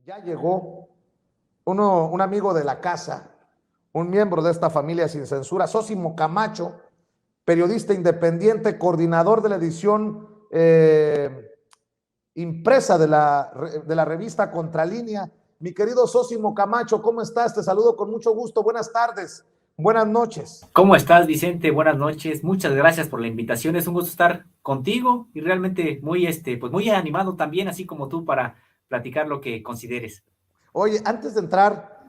Ya llegó un amigo de la casa, un miembro de esta familia sin censura, Sósimo Camacho, periodista independiente, coordinador de la edición impresa de la revista Contralínea. Mi querido Sósimo Camacho, ¿cómo estás? Te saludo con mucho gusto. Buenas tardes, buenas noches. ¿Cómo estás, Vicente? Buenas noches. Muchas gracias por la invitación. Es un gusto estar contigo y realmente muy, pues muy animado también, así como tú, para platicar lo que consideres. Oye, antes de entrar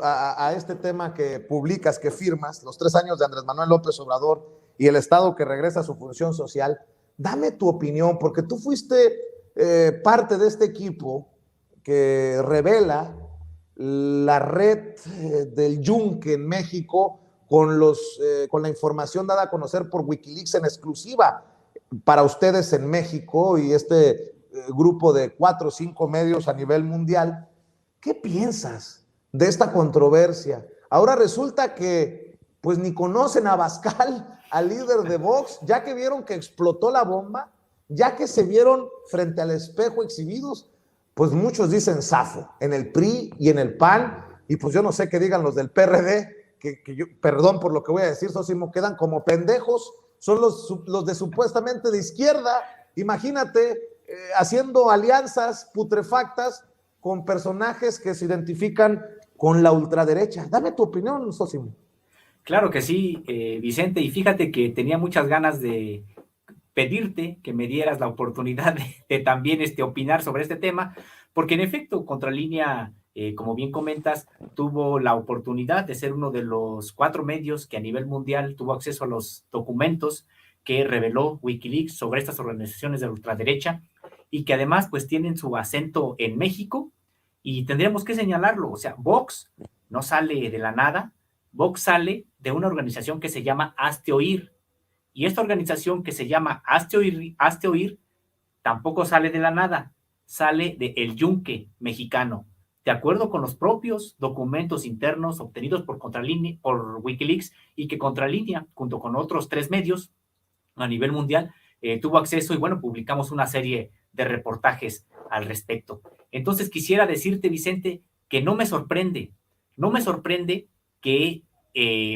a este tema que publicas, que firmas, los 3 años de Andrés Manuel López Obrador y el Estado que regresa a su función social, dame tu opinión, porque tú fuiste parte de este equipo que revela la red del Yunque en México con la información dada a conocer por Wikileaks en exclusiva para ustedes en México y este grupo de 4 o 5 medios a nivel mundial. ¿Qué piensas de esta controversia? Ahora resulta que pues ni conocen a Abascal, al líder de Vox, ya que vieron que explotó la bomba, ya que se vieron frente al espejo exhibidos, pues muchos dicen zafo, en el PRI y en el PAN, y pues yo no sé qué digan los del PRD, que yo, perdón por lo que voy a decir, Sosimo, quedan como pendejos, son los de supuestamente de izquierda, imagínate, haciendo alianzas putrefactas con personajes que se identifican con la ultraderecha. Dame tu opinión, Sosimo. Claro que sí, Vicente, y fíjate que tenía muchas ganas de pedirte que me dieras la oportunidad de también opinar sobre este tema, porque en efecto, Contralínea, como bien comentas, tuvo la oportunidad de ser uno de los 4 medios que a nivel mundial tuvo acceso a los documentos que reveló Wikileaks sobre estas organizaciones de la ultraderecha y que además pues tienen su acento en México y tendríamos que señalarlo, o sea, Vox no sale de la nada, Vox sale de una organización que se llama Hazte Oír, y esta organización que se llama Hazte Oír tampoco sale de la nada, sale de El Yunque mexicano, de acuerdo con los propios documentos internos obtenidos por Wikileaks y que Contralínea, junto con otros 3 medios a nivel mundial, tuvo acceso y bueno, publicamos una serie de reportajes al respecto. Entonces quisiera decirte, Vicente, que no me sorprende que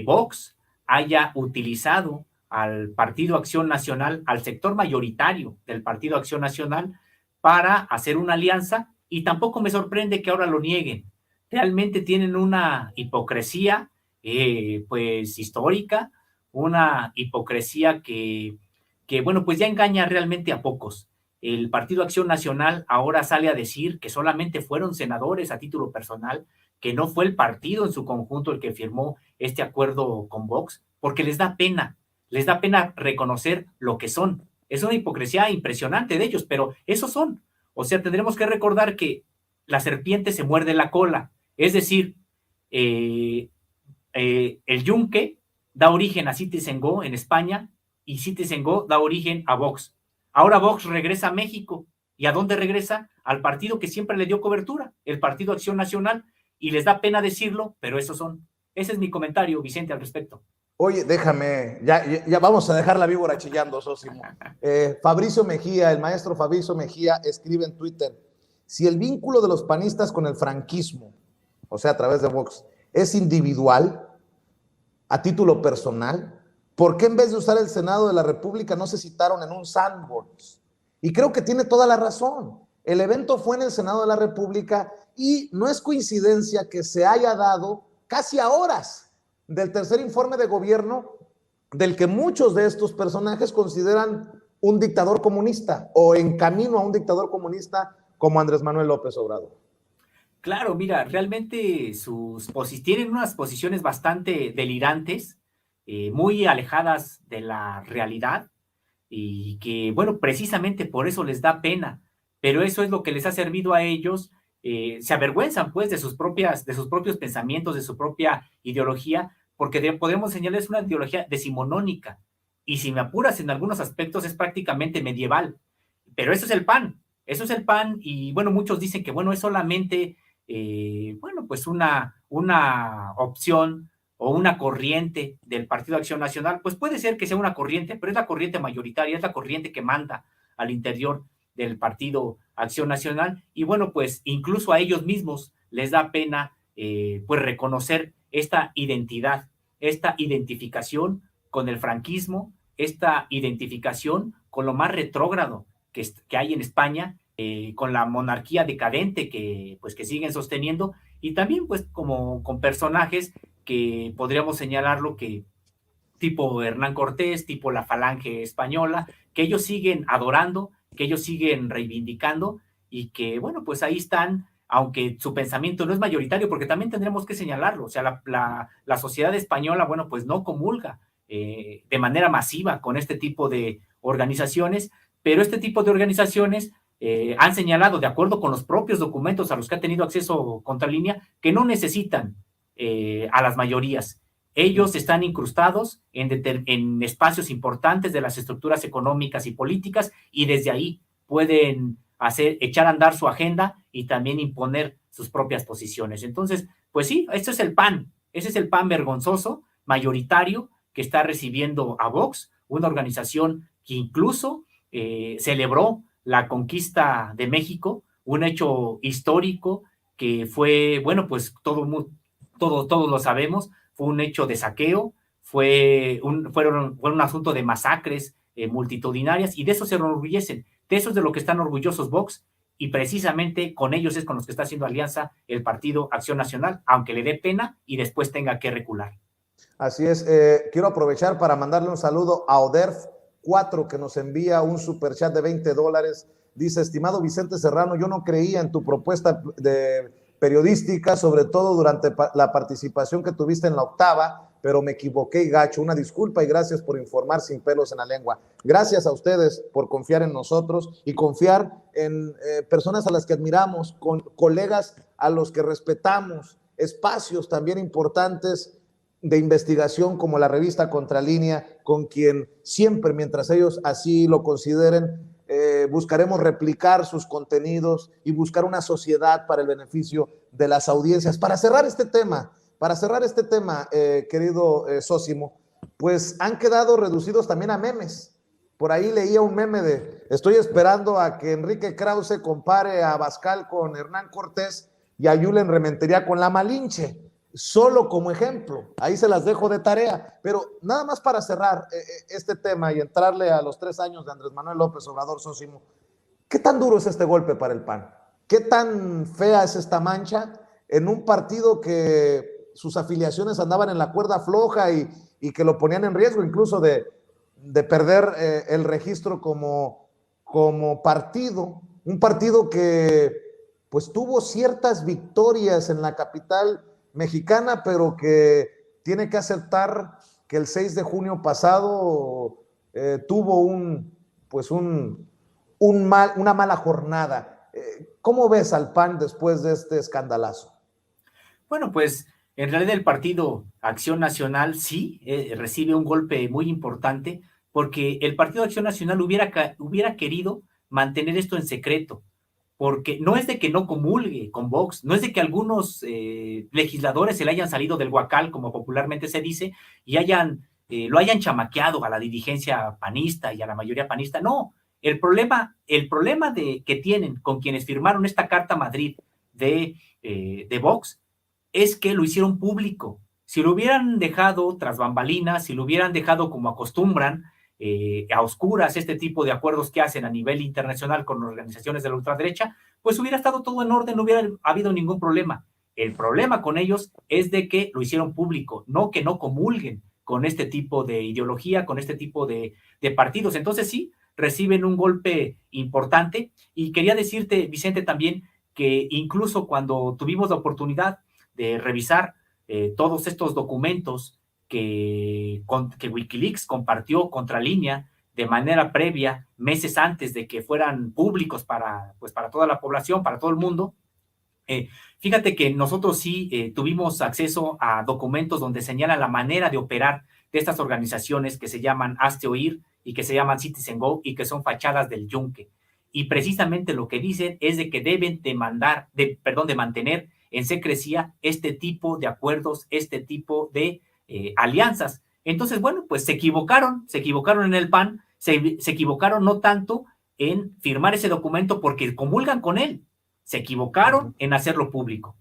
Vox haya utilizado al Partido Acción Nacional, al sector mayoritario del Partido Acción Nacional, para hacer una alianza, y tampoco me sorprende que ahora lo nieguen. Realmente tienen una hipocresía, pues histórica, una hipocresía bueno, pues ya engaña realmente a pocos. El Partido Acción Nacional ahora sale a decir que solamente fueron senadores a título personal, que no fue el partido en su conjunto el que firmó este acuerdo con Vox, porque les da pena reconocer lo que son. Es una hipocresía impresionante de ellos, pero esos son. O sea, tendremos que recordar que la serpiente se muerde la cola, es decir, el Yunque da origen a Citizen Go en España y Citizen Go da origen a Vox. Ahora Vox regresa a México. ¿Y a dónde regresa? Al partido que siempre le dio cobertura, el Partido Acción Nacional, y les da pena decirlo, pero esos son. Ese es mi comentario, Vicente, al respecto. Oye, déjame, ya vamos a dejar la víbora chillando, Sosimo. Fabricio Mejía, el maestro Fabricio Mejía, escribe en Twitter, si el vínculo de los panistas con el franquismo, o sea, a través de Vox, es individual, a título personal, ¿por qué en vez de usar el Senado de la República no se citaron en un sandbox? Y creo que tiene toda la razón. El evento fue en el Senado de la República y no es coincidencia que se haya dado casi a horas del tercer informe de gobierno del que muchos de estos personajes consideran un dictador comunista o en camino a un dictador comunista como Andrés Manuel López Obrador. Claro, mira, realmente tienen unas posiciones bastante delirantes, muy alejadas de la realidad, y que, bueno, precisamente por eso les da pena, pero eso es lo que les ha servido a ellos. Se avergüenzan pues de sus propios pensamientos, de su propia ideología, porque podemos señalarles una ideología decimonónica, y si me apuras en algunos aspectos es prácticamente medieval, pero eso es el PAN, y bueno, muchos dicen que bueno, es solamente, bueno, pues una opción o una corriente del Partido Acción Nacional. Pues puede ser que sea una corriente, pero es la corriente mayoritaria, es la corriente que manda al interior del Partido Acción Nacional, y bueno, pues incluso a ellos mismos les da pena pues reconocer esta identidad, esta identificación con el franquismo, esta identificación con lo más retrógrado que hay en España, con la monarquía decadente pues, que siguen sosteniendo, y también pues como con personajes que podríamos señalarlo que tipo Hernán Cortés, tipo la Falange Española, que ellos siguen adorando, que ellos siguen reivindicando y que, bueno, pues ahí están, aunque su pensamiento no es mayoritario, porque también tendremos que señalarlo, o sea, la sociedad española, bueno, pues no comulga de manera masiva con este tipo de organizaciones, pero este tipo de organizaciones han señalado, de acuerdo con los propios documentos a los que ha tenido acceso Contralínea, que no necesitan a las mayorías. Ellos están incrustados en espacios importantes de las estructuras económicas y políticas y desde ahí pueden echar a andar su agenda y también imponer sus propias posiciones. Entonces, pues sí, ese es el PAN vergonzoso, mayoritario, que está recibiendo a Vox, una organización que incluso celebró la conquista de México, un hecho histórico que fue, bueno, pues todos lo sabemos, fue un hecho de saqueo, fue un asunto de masacres multitudinarias, y de eso se enorgullecen, de eso es de lo que están orgullosos Vox, y precisamente con ellos es con los que está haciendo alianza el Partido Acción Nacional, aunque le dé pena y después tenga que recular. Así es, quiero aprovechar para mandarle un saludo a Oderf4, que nos envía un superchat de $20. Dice: estimado Vicente Serrano, yo no creía en tu propuesta periodística, sobre todo durante la participación que tuviste en la octava, pero me equivoqué y gacho. Una disculpa y gracias por informar sin pelos en la lengua. Gracias a ustedes por confiar en nosotros y confiar en personas a las que admiramos, con colegas a los que respetamos, espacios también importantes de investigación como la revista Contralínea, con quien siempre, mientras ellos así lo consideren, buscaremos replicar sus contenidos y buscar una sociedad para el beneficio de las audiencias. Para cerrar este tema, querido Sósimo, pues han quedado reducidos también a memes. Por ahí leía un meme de: estoy esperando a que Enrique Krause compare a Abascal con Hernán Cortés y a Yulen Rementería con la Malinche. Solo como ejemplo, ahí se las dejo de tarea, pero nada más para cerrar este tema y entrarle a los 3 años de Andrés Manuel López Obrador, Sósimo, ¿qué tan duro es este golpe para el PAN? ¿Qué tan fea es esta mancha en un partido que sus afiliaciones andaban en la cuerda floja y que lo ponían en riesgo incluso de perder el registro como partido? Un partido que pues tuvo ciertas victorias en la capital mexicana, pero que tiene que aceptar que el 6 de junio pasado tuvo una mala jornada. ¿Cómo ves al PAN después de este escandalazo? Bueno, pues en realidad el Partido Acción Nacional sí recibe un golpe muy importante, porque el Partido Acción Nacional hubiera querido mantener esto en secreto, porque no es de que no comulgue con Vox, no es de que algunos legisladores se le hayan salido del huacal, como popularmente se dice, y lo hayan chamaqueado a la dirigencia panista y a la mayoría panista. No, el problema que tienen con quienes firmaron esta Carta Madrid de Vox es que lo hicieron público. Si lo hubieran dejado tras bambalinas, si lo hubieran dejado como acostumbran, a oscuras, este tipo de acuerdos que hacen a nivel internacional con organizaciones de la ultraderecha, pues hubiera estado todo en orden, no hubiera habido ningún problema. El problema con ellos es de que lo hicieron público, no que no comulguen con este tipo de ideología, con este tipo de partidos. Entonces sí, reciben un golpe importante. Y quería decirte, Vicente, también que incluso cuando tuvimos la oportunidad de revisar todos estos documentos que Wikileaks compartió Contralínea de manera previa, meses antes de que fueran públicos para toda la población, para todo el mundo. Fíjate que nosotros sí tuvimos acceso a documentos donde señalan la manera de operar de estas organizaciones que se llaman Hazte Oír y que se llaman Citizen Go y que son fachadas del yunque. Y precisamente lo que dicen es de que deben de mantener en secrecía este tipo de acuerdos, este tipo de alianzas. Entonces, bueno, pues se equivocaron en el PAN, se equivocaron no tanto en firmar ese documento porque comulgan con él. Se equivocaron en hacerlo público.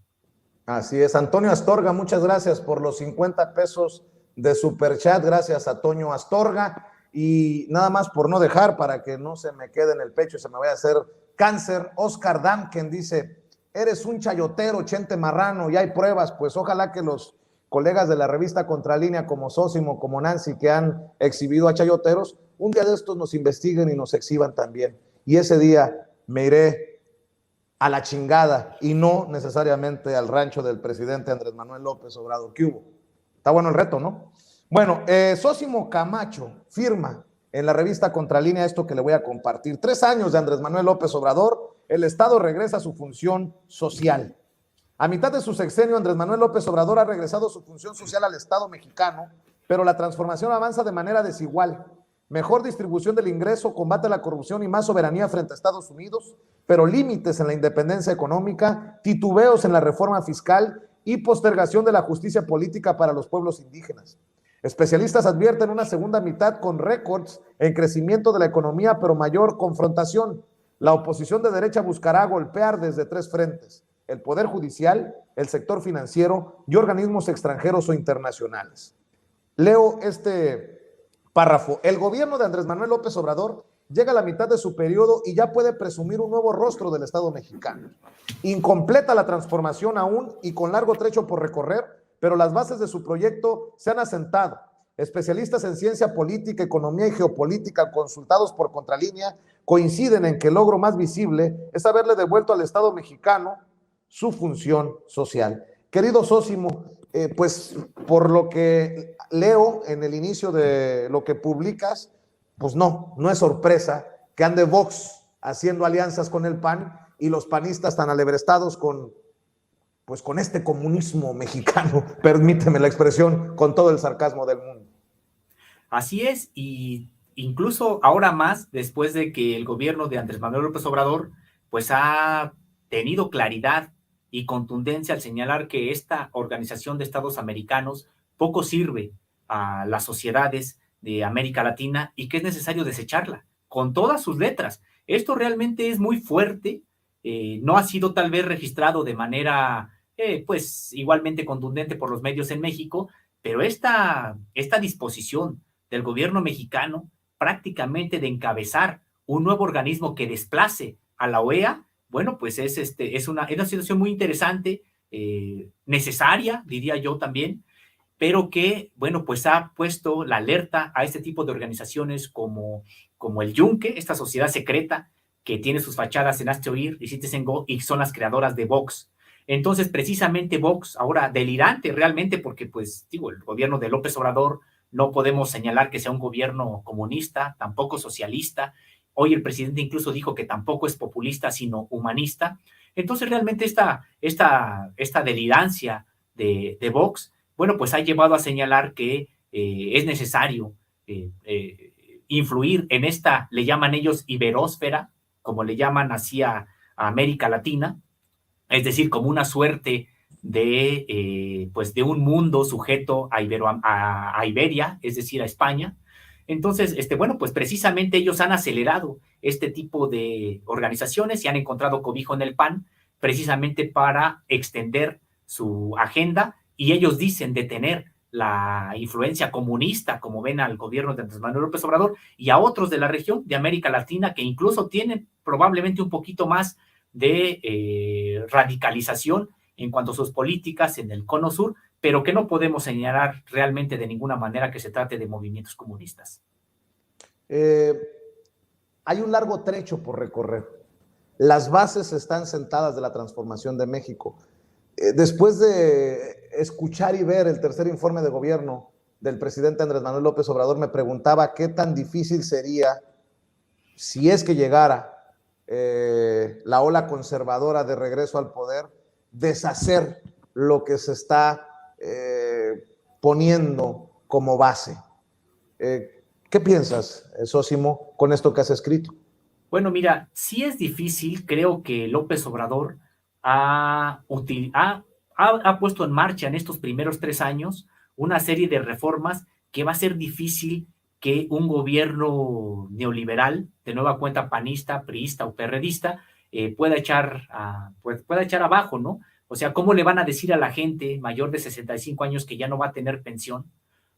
Así es. Antonio Astorga, muchas gracias por los 50 pesos de superchat. Gracias a Toño Astorga. Y nada más por no dejar, para que no se me quede en el pecho y se me vaya a hacer cáncer, Oscar Damken dice: eres un chayotero, Chente Marrano, y hay pruebas. Pues ojalá que los colegas de la revista Contralínea, como Sósimo, como Nancy, que han exhibido a chayoteros, un día de estos nos investiguen y nos exhiban también. Y ese día me iré a la chingada y no necesariamente al rancho del presidente Andrés Manuel López Obrador. ¿Qué hubo? Está bueno el reto, ¿no? Bueno, Sósimo Camacho firma en la revista Contralínea esto que le voy a compartir. 3 años de Andrés Manuel López Obrador, el Estado regresa a su función social. A mitad de su sexenio, Andrés Manuel López Obrador ha regresado su función social al Estado mexicano, pero la transformación avanza de manera desigual. Mejor distribución del ingreso, combate a la corrupción y más soberanía frente a Estados Unidos, pero límites en la independencia económica, titubeos en la reforma fiscal y postergación de la justicia política para los pueblos indígenas. Especialistas advierten una segunda mitad con récords en crecimiento de la economía, pero mayor confrontación. La oposición de derecha buscará golpear desde 3 frentes: el Poder Judicial, el sector financiero y organismos extranjeros o internacionales. Leo este párrafo. El gobierno de Andrés Manuel López Obrador llega a la mitad de su periodo y ya puede presumir un nuevo rostro del Estado mexicano. Incompleta la transformación aún y con largo trecho por recorrer, pero las bases de su proyecto se han asentado. Especialistas en ciencia política, economía y geopolítica consultados por Contralínea coinciden en que el logro más visible es haberle devuelto al Estado mexicano su función social. Querido Sósimo, pues por lo que leo en el inicio de lo que publicas, pues no es sorpresa que ande Vox haciendo alianzas con el PAN y los panistas tan alebrestados con este comunismo mexicano, permíteme la expresión, con todo el sarcasmo del mundo. Así es, y incluso ahora más, después de que el gobierno de Andrés Manuel López Obrador pues ha tenido claridad y contundencia al señalar que esta organización de estados americanos poco sirve a las sociedades de América Latina y que es necesario desecharla con todas sus letras. Esto realmente es muy fuerte, no ha sido tal vez registrado de manera pues igualmente contundente por los medios en México, pero esta disposición del gobierno mexicano prácticamente de encabezar un nuevo organismo que desplace a la OEA, bueno, pues es una situación muy interesante, necesaria, diría yo también, pero que, bueno, pues ha puesto la alerta a este tipo de organizaciones como el Yunque, esta sociedad secreta que tiene sus fachadas en Hazte Oír y Citizen Go y son las creadoras de Vox. Entonces, precisamente Vox, ahora delirante realmente, porque pues, digo, el gobierno de López Obrador no podemos señalar que sea un gobierno comunista, tampoco socialista. Hoy el presidente incluso dijo que tampoco es populista, sino humanista. Entonces, realmente esta delirancia de Vox, bueno, pues ha llevado a señalar que es necesario influir en esta, le llaman ellos iberósfera, como le llaman así a América Latina, es decir, como una suerte pues de un mundo sujeto a Iberia, es decir, a España. Entonces, bueno, pues precisamente ellos han acelerado este tipo de organizaciones y han encontrado cobijo en el PAN precisamente para extender su agenda, y ellos dicen detener la influencia comunista, como ven al gobierno de Andrés Manuel López Obrador y a otros de la región de América Latina que incluso tienen probablemente un poquito más de radicalización en cuanto a sus políticas en el cono sur, pero que no podemos señalar realmente de ninguna manera que se trate de movimientos comunistas. Hay un largo trecho por recorrer. Las bases están sentadas de la transformación de México. Después de escuchar y ver el tercer informe de gobierno del presidente Andrés Manuel López Obrador, me preguntaba qué tan difícil sería, si es que llegara la ola conservadora de regreso al poder, deshacer lo que se está poniendo como base. ¿Qué piensas, Sósimo, con esto que has escrito? Bueno, mira, sí es difícil. Creo que López Obrador ha puesto en marcha en estos primeros 3 años una serie de reformas que va a ser difícil que un gobierno neoliberal, de nueva cuenta panista, priista o perredista, pueda echar abajo, ¿no? O sea, ¿cómo le van a decir a la gente mayor de 65 años que ya no va a tener pensión?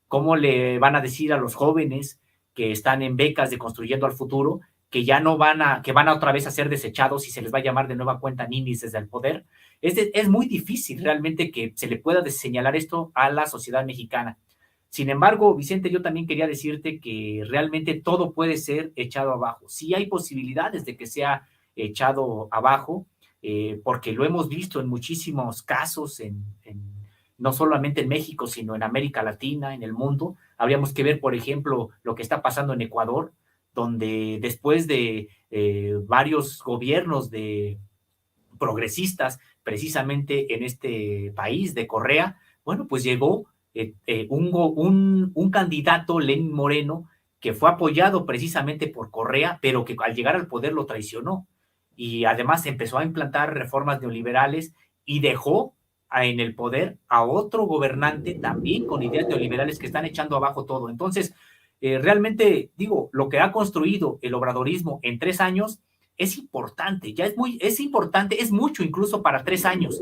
¿Cómo le van a decir a los jóvenes que están en becas de Construyendo al Futuro que ya no que van a otra vez a ser desechados y se les va a llamar de nueva cuenta ninis desde el poder? Es muy difícil realmente que se le pueda señalar esto a la sociedad mexicana. Sin embargo, Vicente, yo también quería decirte que realmente todo puede ser echado abajo. Sí hay posibilidades de que sea echado abajo, porque lo hemos visto en muchísimos casos, no solamente en México, sino en América Latina, en el mundo. Habríamos que ver, por ejemplo, lo que está pasando en Ecuador, donde después de varios gobiernos de progresistas, precisamente en este país de Correa, bueno, pues llegó un candidato, Lenín Moreno, que fue apoyado precisamente por Correa, pero que al llegar al poder lo traicionó. Y además empezó a implantar reformas neoliberales y dejó en el poder a otro gobernante también con ideas neoliberales que están echando abajo todo. Entonces, realmente digo, lo que ha construido el obradorismo en 3 años es importante, es importante, es mucho incluso para 3 años,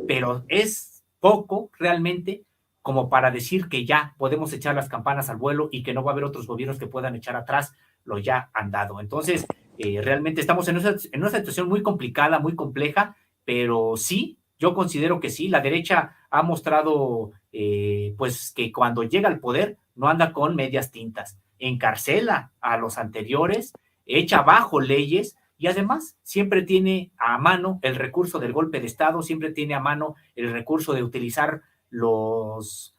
pero es poco realmente como para decir que ya podemos echar las campanas al vuelo y que no va a haber otros gobiernos que puedan echar atrás lo ya andado. Entonces, realmente estamos en una situación muy complicada, muy compleja, pero sí, yo considero que sí, la derecha ha mostrado pues que cuando llega al poder no anda con medias tintas, encarcela a los anteriores, echa abajo leyes y además siempre tiene a mano el recurso del golpe de Estado, siempre tiene a mano el recurso de utilizar los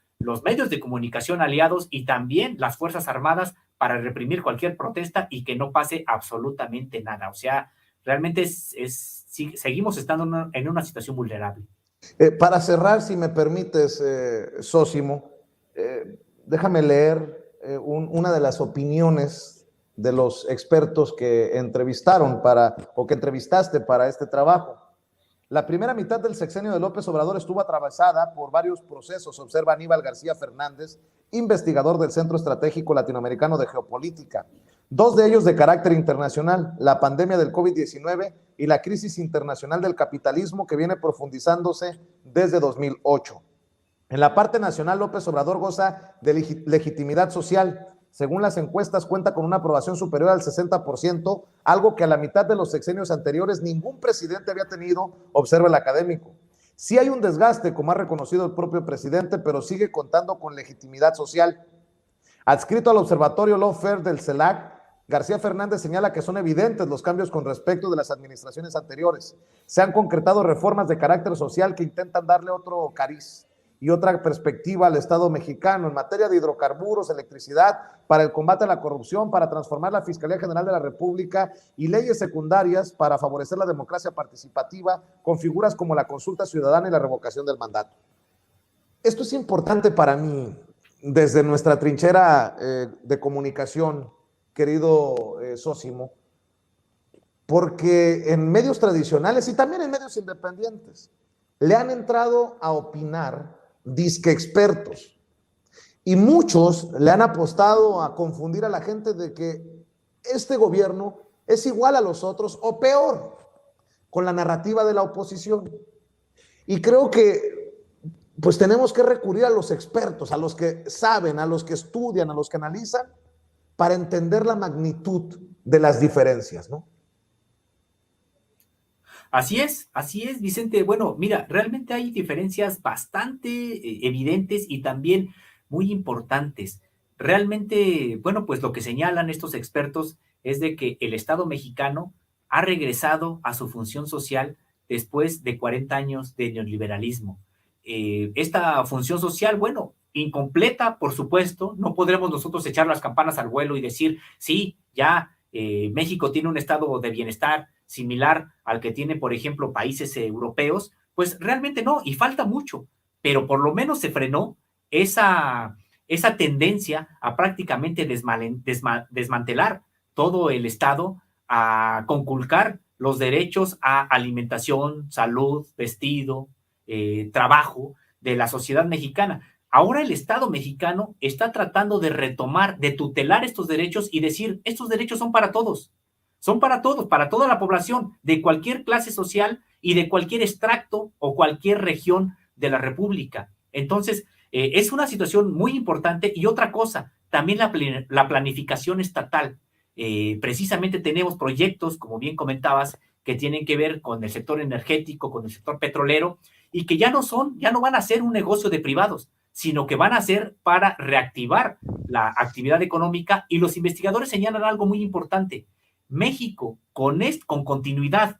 medios de comunicación aliados y también las Fuerzas Armadas para reprimir cualquier protesta y que no pase absolutamente nada. O sea, realmente seguimos estando en una situación vulnerable. Para cerrar, si me permites, Sósimo, déjame leer una de las opiniones de los expertos que entrevistaron o que entrevistaste para este trabajo. La primera mitad del sexenio de López Obrador estuvo atravesada por varios procesos, observa Aníbal García Fernández, investigador del Centro Estratégico Latinoamericano de Geopolítica. Dos de ellos de carácter internacional, la pandemia del COVID-19 y la crisis internacional del capitalismo que viene profundizándose desde 2008. En la parte nacional, López Obrador goza de legitimidad social. Según las encuestas, cuenta con una aprobación superior al 60%, algo que a la mitad de los sexenios anteriores ningún presidente había tenido, observa el académico. Sí hay un desgaste, como ha reconocido el propio presidente, pero sigue contando con legitimidad social. Adscrito al observatorio Lawfare del CELAC, García Fernández señala que son evidentes los cambios con respecto de las administraciones anteriores. Se han concretado reformas de carácter social que intentan darle otro cariz y otra perspectiva al Estado mexicano en materia de hidrocarburos, electricidad, para el combate a la corrupción, para transformar la Fiscalía General de la República y leyes secundarias para favorecer la democracia participativa con figuras como la consulta ciudadana y la revocación del mandato. Esto es importante para mí desde nuestra trinchera de comunicación, querido Sósimo, porque en medios tradicionales y también en medios independientes le han entrado a opinar disque expertos y muchos le han apostado a confundir a la gente de que este gobierno es igual a los otros o peor con la narrativa de la oposición. Y creo que pues tenemos que recurrir a los expertos, a los que saben, a los que estudian, a los que analizan para entender la magnitud de las diferencias, ¿no? Así es, Vicente. Bueno, mira, realmente hay diferencias bastante evidentes y también muy importantes. Realmente, bueno, pues lo que señalan estos expertos es de que el Estado mexicano ha regresado a su función social después de 40 años de neoliberalismo. Esta función social, bueno, incompleta, por supuesto, no podremos nosotros echar las campanas al vuelo y decir, sí, ya México tiene un estado de bienestar similar al que tiene, por ejemplo, países europeos, pues realmente no, y falta mucho, pero por lo menos se frenó esa tendencia a prácticamente desmantelar todo el Estado, a conculcar los derechos a alimentación, salud, vestido, trabajo de la sociedad mexicana. ahora el Estado mexicano está tratando de retomar, de tutelar estos derechos y decir, estos derechos son para todos, para toda la población, de cualquier clase social y de cualquier extracto o cualquier región de la República. Entonces, es una situación muy importante. Y otra cosa, también la planificación estatal. Precisamente tenemos proyectos, como bien comentabas, que tienen que ver con el sector energético, con el sector petrolero, y que ya no van a ser un negocio de privados, sino que van a ser para reactivar la actividad económica. Y los investigadores señalan algo muy importante. México, con continuidad,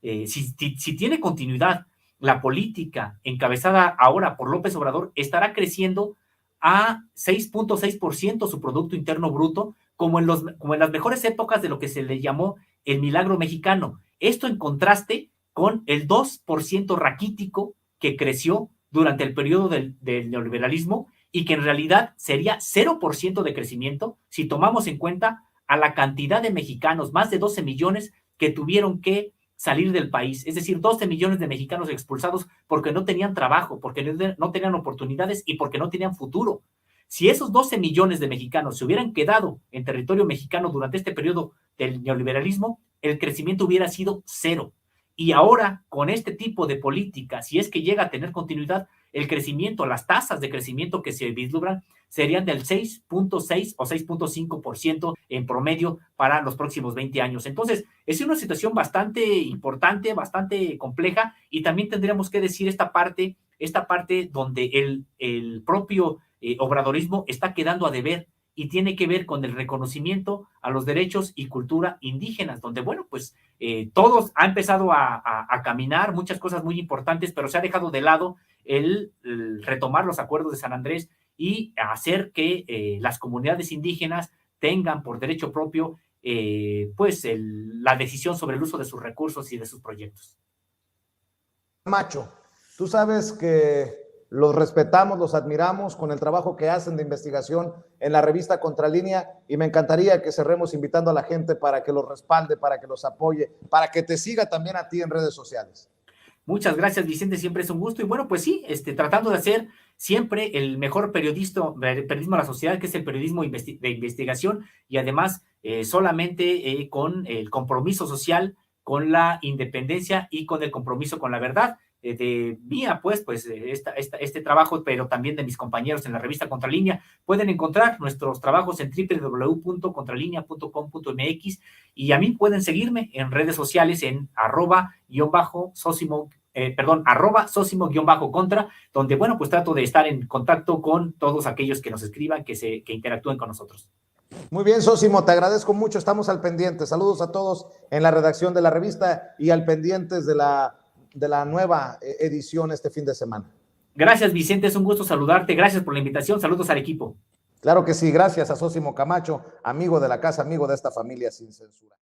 si tiene continuidad, la política encabezada ahora por López Obrador estará creciendo a 6.6% su Producto Interno Bruto, como en las mejores épocas de lo que se le llamó el milagro mexicano. Esto en contraste con el 2% raquítico que creció durante el periodo del neoliberalismo, y que en realidad sería 0% de crecimiento si tomamos en cuenta a la cantidad de mexicanos, más de 12 millones, que tuvieron que salir del país. Es decir, 12 millones de mexicanos expulsados porque no tenían trabajo, porque no tenían oportunidades y porque no tenían futuro. Si esos 12 millones de mexicanos se hubieran quedado en territorio mexicano durante este periodo del neoliberalismo, el crecimiento hubiera sido cero. Y ahora, con este tipo de política, si es que llega a tener continuidad, el crecimiento, las tasas de crecimiento que se vislumbran serían del 6.6 o 6.5% en promedio para los próximos 20 años. Entonces, es una situación bastante importante, bastante compleja, y también tendríamos que decir esta parte donde el propio obradorismo está quedando a deber, y tiene que ver con el reconocimiento a los derechos y cultura indígenas, donde, bueno, pues todos ha empezado a caminar muchas cosas muy importantes, pero se ha dejado de lado el retomar los acuerdos de San Andrés y hacer que las comunidades indígenas tengan por derecho propio la decisión sobre el uso de sus recursos y de sus proyectos. Macho, tú sabes que los respetamos, los admiramos con el trabajo que hacen de investigación en la revista Contralínea, y me encantaría que cerremos invitando a la gente para que los respalde, para que los apoye, para que te siga también a ti en redes sociales. Muchas gracias, Vicente, siempre es un gusto. Y bueno, pues sí, tratando de hacer siempre el mejor periodismo a la sociedad, que es el periodismo de investigación, y además solamente con el compromiso social, con la independencia y con el compromiso con la verdad. De mía, este trabajo, pero también de mis compañeros en la revista Contralínea. Pueden encontrar nuestros trabajos en www.contralinea.com.mx, y a mí pueden seguirme en redes sociales en @Sosimo-contra, donde, bueno, pues trato de estar en contacto con todos aquellos que nos escriban, que interactúen con nosotros. Muy bien, Sosimo, te agradezco mucho, estamos al pendiente. Saludos a todos en la redacción de la revista y al pendientes de la nueva edición este fin de semana. Gracias, Vicente, es un gusto saludarte. Gracias por la invitación. Saludos al equipo. Claro que sí, gracias a Sosimo Camacho, amigo de la casa, amigo de esta familia sin censura.